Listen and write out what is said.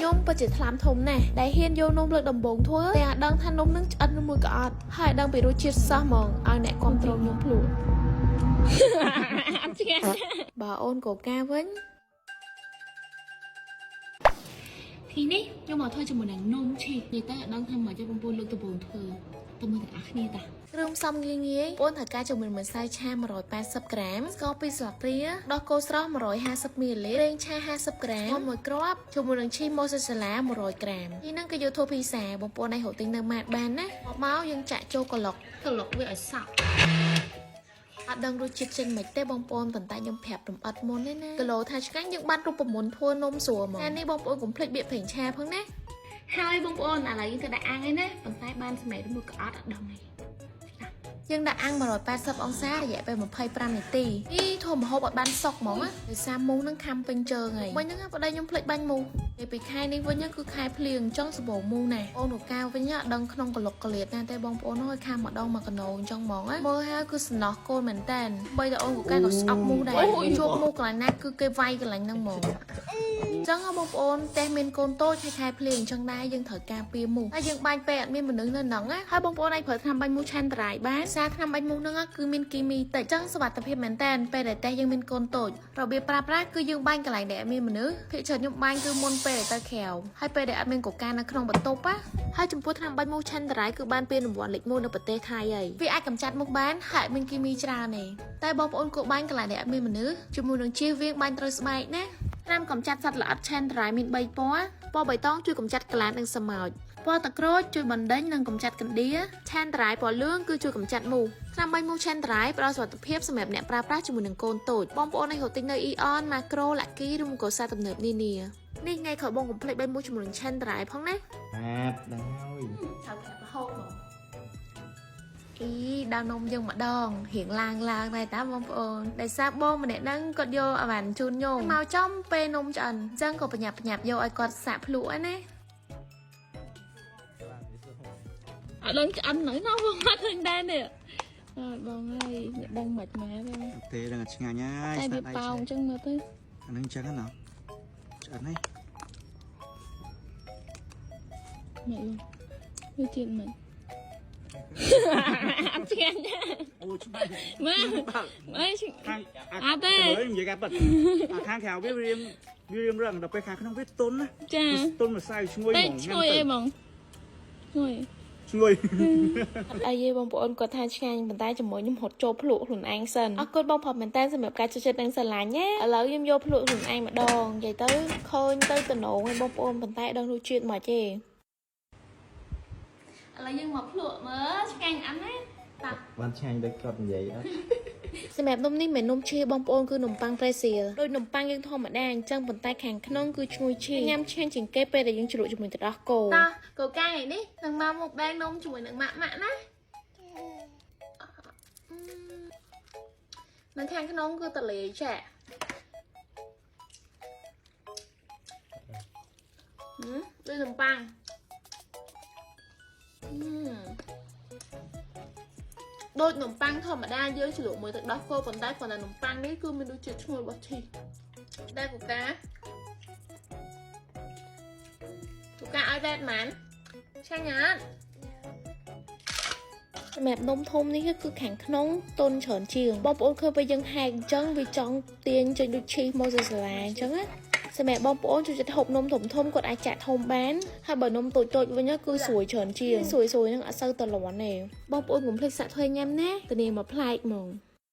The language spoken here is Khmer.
nhôm và chỉ làm thùng nè đại hiên vô nôm lực đồng bốn thuaแต่ดังท่านนมนึงอันมือกอดให้ดังไปรู้ชิดซ้ำมองเอาแหนความตรงยมพลุbà ôn cổ ca với thì nè nhưng mà thôi cho một nàng nôm chị người ta đang thăm mà cho bông bông lực từ bồn thờ tôi mới được ác nè ta រំសំងាយងាយបងថាការជំនួយមិនសាយឆា180ក្រាមស្ករ2ស្លាបព្រាដោះគោស្រស់150មីលីលីត្រប្រេងឆា50ក្រាម1គ្រាប់ជាមួយនឹងឈីម៉ូសាឡា100ក្រាមទីហ្នឹងគឺយកធូបភីសាបងប្អូនឲ្យរកទិញនៅម៉ាតបានណាមកយើងចាក់ចូលក្លុកវាឲ្យសក់អត់ដឹងរសជាតិចេញមិនទេបងប្អូនប៉ុន្តែខ្ញុំប្រាប់រំអិតមុនទេណាគីឡូថាឆ្ងាញ់យើងបានរូបមន្តធ្វើនំស្រួលហ្មងតែនេះបងប្អូនកុំភ្លេចបៀកប្រេងឆាផងណាហើយបងប្អូនឥឡូវយើងទៅដាក់អាំងឯណាប៉ុន្តែបានសម្រាប់មួយក្អត់អត់ដឹងទេយើងដាក់អាំង180អង្សារយៈពេល25នាទីនេះធ្វើម្ហូបឲ្យបានសុកហ្មងណាដោយសារមូសនឹងខាំពេញជើងហើយវិញហ្នឹងប្តីខ្ញុំភ្លេចបាញ់មូសពីខែនេះវិញគឺខែភ្លៀងចង់សបោមូសណាអូនកាវិញអត់ដឹងក្នុងក្លុកក្លៀតណាទេបងប្អូនហើយខាំម្ដងមកកណោអញ្ចឹងហ្មងណាមើលហើយគឺសំណោះកូនមែនតែនបីតែអូនកាក៏ស្អប់មូសដែរជួបមូសកន្លែងណាគឺគេវាយកន្លែងហ្នឹងហ្មងចឹងបងប្អូនតែមានកូនតូចខែភ្លៀងអញ្ចឹងដែរយើងត្រូវការពារមូសហើយយើងបាញ់ពេលអត់មានមនុស្សនៅហ្នឹងណាហើយបងប្អូនអាចប្រើថ្នាំបាញ់មូសឆាន់តារ៉ៃបានសារថ្នាំបាញ់មូសហ្នឹងគឺមានគីមីតិចចឹងសុវត្ថិភាពមែនតែនពេលដែលតែយើងមានកូនតូចរបៀបប្រើប្រាស់គឺយើងបាញ់កន្លែងដែលអត់មានមនុស្សភាគច្រើនខ្ញុំបាញ់គឺមុនពេលដែលទៅក្រៅហើយពេលដែលអត់មានកូកានៅក្នុងបន្ទប់ណាហើយចំពោះថ្នាំបាញ់មូសឆាន់តារ៉ៃគឺបានពានរង្វាន់លេខ1នៅប្រទេសថៃហើយវាអាចកម្ចាត់មូសបានហើយមានគីមីច្រើនទេតែបងប្អូនគួរបាញ់កន្លែងដែលអត់មានមនុស្សជាមួយនឹងជៀសវាងបាញ់ត្រូវស្បែកណាថ្នាំកម្ចាត់សត្វល្អិតឆាន់តារ៉ៃមាន3ពណ៌ពណ៌បៃតងជួយកម្ចាត់ក្លាននិងសម៉ោចពណ៌ទឹកក្រូចជួយបណ្ដេញនិងកម្ចាត់កណ្ដៀរឆាន់តារ៉ៃពណ៌លឿងគឺជួយកម្ចាត់មូសថ្នាំបាញ់មូសឆាន់តារ៉ៃផ្ដល់សុវត្ថិភាពសម្រាប់អ្នកប្រើប្រាស់ជាមួយនឹងកូនតូចបងប្អូនអាចរកទិញនៅ Aeon Macro Lucky ឬមកសារទំនើបនានានេះថ្ងៃក្រោយបងកុំភ្លេចបាញ់មូសជាមួយនឹងឆាន់តារ៉ៃផងណាបាទដឹងហើយត្រូវប្រាប់រហូតបងអីដល់នំយើងម្ដងរៀងឡើងដែរតាបងប្អូនដោយសារបងម្នាក់ហ្នឹងគាត់យកអាវ៉ាន់ជូនញោមមកចំពេលនំឆ្អិនអញ្ចឹងក៏ប្រញាប់យកឲ្យគាត់សាក់ភ្លក់ហ្នឹងណាអត់ដឹងឆ្អិនហ្នឹងណាបងអត់ឃើញដែរនេះអត់បងហើយដឹងមិនម៉ែទេទេដឹងឆ្ងាញ់ហើយតែវាប៉ោងអញ្ចឹងមើលទៅអានឹងចឹងណាឆ្អិនហើយមើលវាទៀតមិនអត់ឆ្ងាញ់អូឆ្ងាញ់មើលខាងអត់ទេនិយាយការប៉ិតខាងក្រៅវារៀងរឹងដល់ពេលខាងក្នុងវាទុនណាចាទុនម្សៅឈ្ងុយហ្មងឈ្ងុយអីហ្មងឈ្ងុយអីបងប្អូនគាត់ថាឆ្ងាញ់ប៉ុន្តែជាមួយខ្ញុំហត់ចូលភ្លក់ខ្លួនឯងសិនអរគុណបងប្អូនមែនតើសម្រាប់ការចូលចិត្តនិងស្រឡាញ់ណាឥឡូវខ្ញុំយកភ្លក់ខ្លួនឯងម្ដងនិយាយទៅឃើញទៅតំណងឲ្យបងប្អូនប៉ុន្តែដឹងរសជាតិមកទេឥឡូវយើងមកភ្លក់មើលឆ្ងាញ់អត់ណាតាបានឆ្ងាញ់ដូចគាត់និយាយអត់សម្រាប់នំនេះមិននំឈីបងប្អូនគឺនំប៉័ងប្រេស៊ីលដូចនំប៉័ងយើងធម្មតាអញ្ចឹងប៉ុន្តែខាងក្នុងគឺឈ្ងុយឈីញ៉ាំឆ្ងាញ់ជាងគេពេលដែលយើងជ្រក់ជាមួយទឹកដោះគោតាកូកាថ្ងៃនេះនឹងមកមុខបែងនំជាមួយនឹងម៉ាក់ណានៅខាងក្នុងគឺតលេចាដូចនំប៉័ងដូចនំប៉័ងធម្មតាយើងជ្រក់មួយទឹកដោះគោប៉ុន្តែគ្រាន់តែនំប៉័ងនេះគឺមានរសជាតិឈ្ងុយរបស់ឈីដែរកូកាឲ្យដែរម៉ានឆ្ងាញ់អត់សម្រាប់នំធំនេះគឺខាងក្នុងតុនច្រើនជាងបងប្អូនឃើញពេលយើងហែកអញ្ចឹងវាចង់ទាញចេញដូចឈីម៉ូសាឡាអញ្ចឹងណាសម្រាប់បងប្អូនចូលចិត្តហូបនំធំគាត់អាចចាក់ធំបានហើយបើនំតូចវិញគឺស្រួយច្រើនជាងស្រួយនឹងអត់សូវតលាន់ទេបងប្អូនកុំភ្លេចសាក់ធ្វើញ៉ាំណាធានាមកប្លែកហ្មង